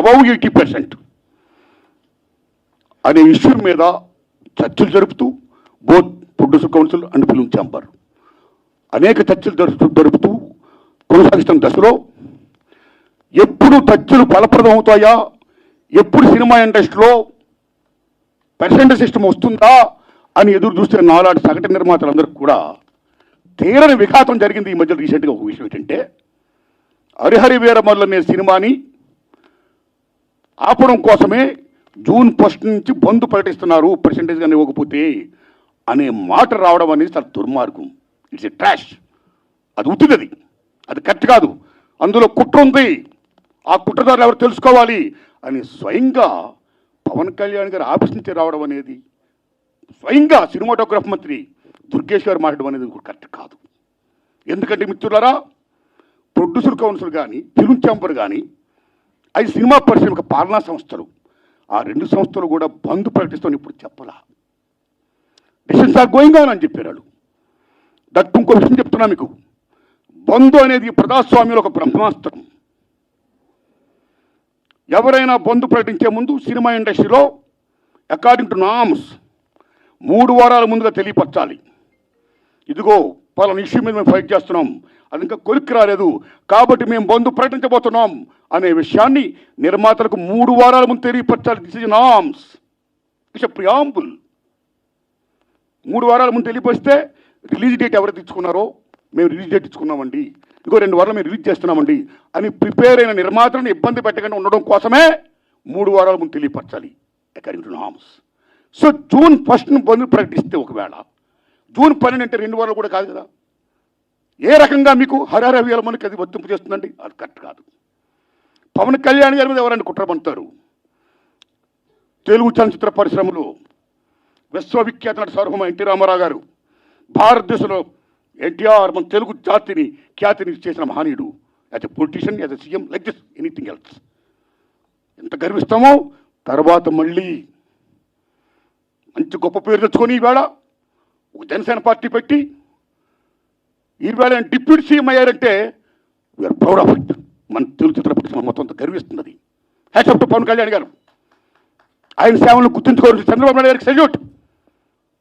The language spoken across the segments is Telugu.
అబౌవ్ 80% అనే ఇష్యూ మీద చర్చలు జరుపుతూ both producer council and film chamber అనేక చర్చలు జరుపుతూ కొనసాగిస్తున్న దశలో ఎప్పుడు చర్చలు ఫలప్రదం అవుతాయా, ఎప్పుడు సినిమా ఇండస్ట్రీలో పర్సెంటేజ్ సిస్టమ్ వస్తుందా అని ఎదురు చూస్తే నాలాంటి సగటు నిర్మాతలందరికీ కూడా తీరని విఘాతం జరిగింది. ఈ మధ్య రీసెంట్గా ఒక విషయం ఏంటంటే, హరిహరి వీరమల్లు అనే సినిమాని ఆపడం కోసమే జూన్ 1 నుంచి బంద్ ప్రకటిస్తున్నారు పర్సెంటేజ్ కానీ ఇవ్వకపోతే అనే మాట రావడం అనేది చాలా దుర్మార్గం. It's a trash. అది ఉత్తిది, అది కరెక్ట్ కాదు, అందులో కుట్ర ఉంది, ఆ కుట్రదారులు ఎవరు తెలుసుకోవాలి అని స్వయంగా పవన్ కళ్యాణ్ గారు ఆఫీస్ నుంచి రావడం అనేది, స్వయంగా సినిమాటోగ్రఫీ మంత్రి దుర్గేష్ గారు మాట్లాడడం అనేది కూడా కరెక్ట్ కాదు. ఎందుకంటే మిత్రులారా, ప్రొడ్యూసర్ కౌన్సిల్ కానీ ఫిల్మ్ ఛాంబర్ కానీ అది సినిమా పరిశ్రమ పాలనా సంస్థలు, ఆ 2 సంస్థలు కూడా బంద్ ప్రకటిస్తామని ఇప్పుడు చెప్పలా. డిసిషన్స్ ఆర్ గోయింగ్ ఆన్ అని చెప్పారు వాళ్ళు. దట్ ఇంకో విషయం చెప్తున్నా మీకు, బంద్ అనేది ప్రజాస్వామ్యంలో ఒక బ్రహ్మాస్త్రం. ఎవరైనా బంద్ ప్రకటించే ముందు సినిమా ఇండస్ట్రీలో అకార్డింగ్ టు నామ్స్ 3 వారాల ముందుగా తెలియపరచాలి. ఇదిగో పలానా ఇష్యూ మీద మేము ఫైట్ చేస్తున్నాం, అది ఇంకా కొలిక్కి రాలేదు కాబట్టి మేము బంద్ ప్రకటించబోతున్నాం అనే విషయాన్ని నిర్మాతలకు 3 వారాల ముందు తెలియపరచాలి. This is norms, it's a preamble. 3 వారాల ముందు తెలియపరిస్తే రిలీజ్ డేట్ ఎవరు తెచ్చుకున్నారో, మేము రిలీజ్ డేట్ ఇచ్చుకున్నామండి, ఇంకో 2 వారాలు మేము రిలీజ్ చేస్తున్నామండి అని ప్రిపేర్ అయిన నిర్మాతలను ఇబ్బంది పెట్టకుండా ఉండడం కోసమే 3 వారాల ముందు తెలియపరచాలి according to norms. So June 1 bandh ప్రకటిస్తే ఒకవేళ జూన్ 12 అంటే 2 వారాలు కూడా కాదు కదా. ఏ రకంగా మీకు హరిహర వీరమల్లుకి అది వర్తింపు చేస్తుందండి? అది కరెక్ట్ కాదు. పవన్ కళ్యాణ్ గారి మీద ఎవరైనా కుట్రపడతారు. తెలుగు చలనచిత్ర పరిశ్రమలో విశ్వవిఖ్యాత నట సార్వభౌమ ఎన్టీ రామారావు గారు, భారతదేశంలో ఎన్టీఆర్ మన తెలుగు జాతిని ఖ్యాతిని చేసిన మహనీయుడు. As a politician, as a CM, like this anything else. ఎంత గర్విస్తామో. తర్వాత మళ్ళీ మంచి గొప్ప పేరు తెచ్చుకొని ఈవేళ ఒక జనసేన పార్టీ పెట్టి ఈవేళ డిప్యూటీ సీఎం అయ్యారంటే వీఆర్ ప్రౌడ్ ఆఫ్ ఇట్. మన తెలుగు చిత్ర పరిశ్రమ మొత్తం గర్విస్తున్నది. Hats off to Pawan Kalyan garu. ఆయన సేవలను గుర్తుంచుకోవాల్సి చంద్రబాబు నాయుడు గారికి సెల్యూట్.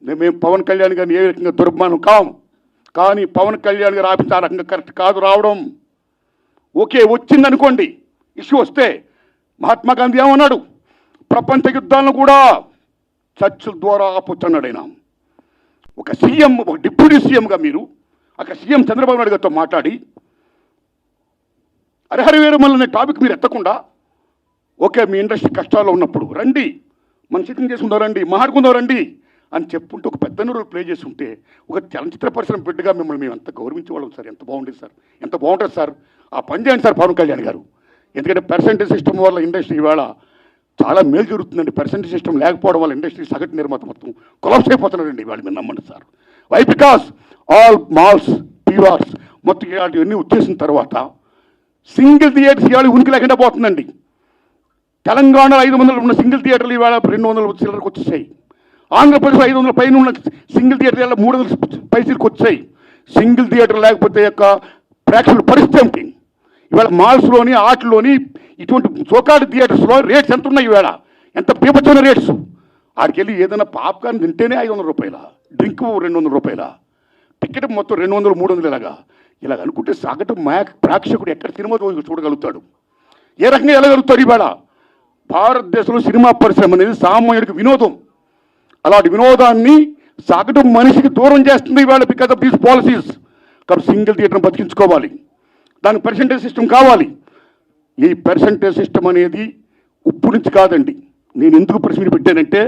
మేము పవన్ కళ్యాణ్ గారిని ఏ రకంగా దుర్మానం కాం, కానీ పవన్ కళ్యాణ్ గారు ఆఫీస్ ఆ రకంగా కరెక్ట్ కాదు రావడం. ఓకే, వచ్చిందనుకోండి, ఇష్యూ వస్తే మహాత్మా గాంధీ ఏమన్నాడు, ప్రపంచ యుద్ధాలను కూడా చర్చల ద్వారా ఆపొచ్చు అన్నాడు ఆయన. ఒక సీఎం, ఒక డిప్యూటీ సీఎంగా మీరు అక్కడ సీఎం చంద్రబాబు నాయుడు గారితో మాట్లాడి హరిహర వీరమల్లు అనే టాపిక్ మీరు ఎత్తకుండా, ఓకే మీ ఇండస్ట్రీ కష్టాల్లో ఉన్నప్పుడు రండి, మనం సిట్టింగ్ చేసుకుందాం రండి, మాట్లాడుకుందాం రండి అని చెప్పుకుంటూ ఒక పెద్ద రోల్ ప్లే చేసి ఉంటే ఒక చలనచిత్ర పరిశ్రమ బిడ్డగా మిమ్మల్ని మేము ఎంత గౌరవించేవాళ్ళం సార్. ఎంత బాగుండేది సార్, ఎంత బాగుంటుంది సార్. ఆ పని చేయండి సార్ పవన్ కళ్యాణ్ గారు. ఎందుకంటే పర్సెంటేజ్ సిస్టమ్ వల్ల ఇండస్ట్రీ ఇవాళ చాలా మేలు జరుగుతుందండి. పర్సెంటేజ్ సిస్టమ్ లేకపోవడం వల్ల ఇండస్ట్రీ సగటు నిర్మాత మొత్తం కొలాప్స్ అయిపోతున్నారండి ఇవాళ. మీరు నమ్మండి sir. Why? Because all malls, PVRs మొత్తం ఇలాంటివన్నీ వచ్చేసిన తర్వాత సింగిల్ థియేటర్స్ ఇవాళ ఉనికి లేకుండా పోతుందండి. తెలంగాణలో 500 ఉన్న సింగిల్ థియేటర్లు ఇవాళ 200 చిల్లరకు వచ్చేసాయి. ఆంధ్రప్రదేశ్ 500 పైన ఉన్న సింగిల్ థియేటర్ ఇవాళ 300 పైసలకు వచ్చాయి. సింగిల్ థియేటర్ లేకపోతే యొక్క ప్రేక్షకుల పరిస్థితి ఏమిటి? ఇవాళ మాల్స్లోని ఆటల్లోని ఇటువంటి సోకాల్డ్ థియేటర్స్లో రేట్స్ ఎంత ఉన్నాయి ఇవాళ? ఎంత పీపచ్చమైన రేట్స్. ఆడికి వెళ్ళి ఏదైనా పాప్కార్న్ తింటేనే 500 రూపాయల, డ్రింక్ 200 రూపాయల, టికెట్ మొత్తం 200, 300 ఇలాగ అనుకుంటే సగటు ప్రేక్షకుడు ఎక్కడ సినిమా చూడగలుగుతాడు? ఏ రకంగా వెళ్ళగలుగుతాడు? ఇవాళ భారతదేశంలో సినిమా పరిశ్రమ అనేది సామాన్యుడికి వినోదం. అలాంటి వినోదాన్ని సగటు మనిషికి దూరం చేస్తుంది ఇవాళ బికాస్ ఆఫ్ దీస్ పాలసీస్. కాబట్టి సింగిల్ థియేటర్ని బతికించుకోవాలి, దానికి పర్సెంటేజ్ సిస్టమ్ కావాలి. ఈ పర్సెంటేజ్ సిస్టమ్ అనేది ఇప్పుడు నుంచి కాదండి. నేను ఎందుకు ప్రశ్న పెట్టానంటే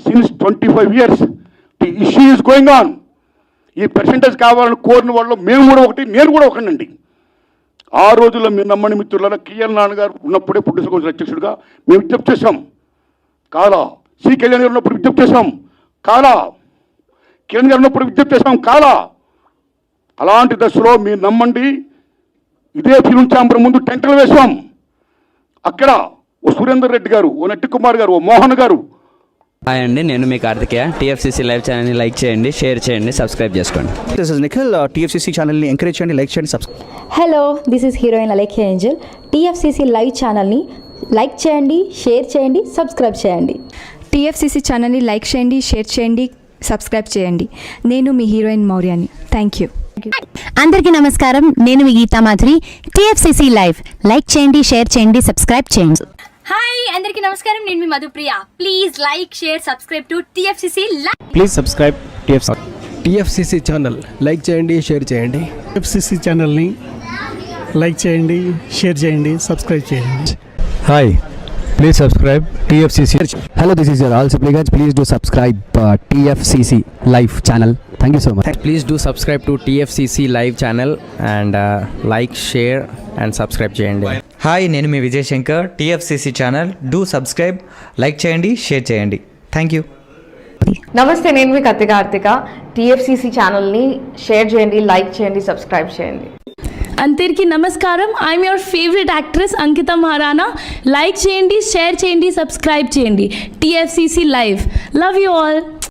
since 25 years the issue is going on. ఈ పర్సెంటేజ్ కావాలని కోరిన వాళ్ళు మేము కూడా ఒకటి, నేను కూడా ఒకనండి. ఆ రోజుల్లో మీరు నమ్మని మిత్రుల కిఎల్ నాన్నగారు ఉన్నప్పుడే ప్రొడ్యూసర్ కౌన్సిల్ అధ్యక్షుడిగా మేము విజ్ఞప్తి చేశాం. కాలా సి కళ్యాణ్ గారు ఉన్నప్పుడు విజ్ఞప్తి చేశాం. కాలా కిరణ్ గారు ఉన్నప్పుడు విజ్ఞప్తి చేశాం. కాలా అలాంటి దశలో మీరు నమ్మండి, ఇదే ఫిల్మ్ ఛాంబర్ ముందు టెంటలు వేశాం. అక్కడ ఓ సురేందర్ రెడ్డి గారు, ఓ నట్టి కుమార్ గారు, ఓ మోహన్ గారు. హాయ్ అండి, నేను మీ కార్తికేయ. టీఎఫ్సీసీ లైవ్ ఛానల్ని లైక్ చేయండి, షేర్ చేయండి, సబ్స్క్రైబ్ చేసుకోండి. This is Nikhil. టీఎఫ్సీసీ ఛానల్ని ఎంకరేజ్ చేయండి, లైక్ చేయండి, subscribe. Hello, this is heroine Alekhya Angel. TFCC live ఛానల్ని లైక్ చేయండి, షేర్ చేయండి, సబ్స్క్రైబ్ చేయండి. టీఎఫ్సీసీ ఛానల్ని లైక్ చేయండి, షేర్ చేయండి, సబ్స్క్రైబ్ చేయండి. నేను మీ హీరోయిన్ మౌర్యాని. Thank you. అందరికీ నమస్కారం, నేను మీ Geetha Madhuri. TFCC live like చేయండి, షేర్ చేయండి, సబ్స్క్రైబ్ చేయండి. హాయ్ అందరికీ నమస్కారం, నేను మీ Madhupriya. Please like, share, subscribe to TFCC live. Please subscribe TFCC channel like చేయండి, షేర్ చేయండి. టీఎఫ్సీసీ ఛానల్ని లైక్ చేయండి, షేర్ చేయండి, సబ్స్క్రైబ్ చేయండి. Hi, please subscribe TFCC. Hello, this is your all సిప్లిగన్స్. Please do subscribe TFCC live channel. Thank you so much. Please do subscribe to TFCC live channel and like, share and subscribe చేయండి. హాయ్, నేను మీ Vijay Shankar. TFCC channel do subscribe, like చేయండి, షేర్ చేయండి. Thank you. నమస్తే, నేను మీ కార్తిక. టీఎఫ్సీసీ ఛానల్ని షేర్ చేయండి, లైక్ చేయండి, సబ్స్క్రైబ్ చేయండి. అందరికీ నమస్కారం, I'm your favourite actress Ankita Maharana. Like చేయండి, షేర్ చేయండి, సబ్స్క్రైబ్ చేయండి TFCC live. Love you all.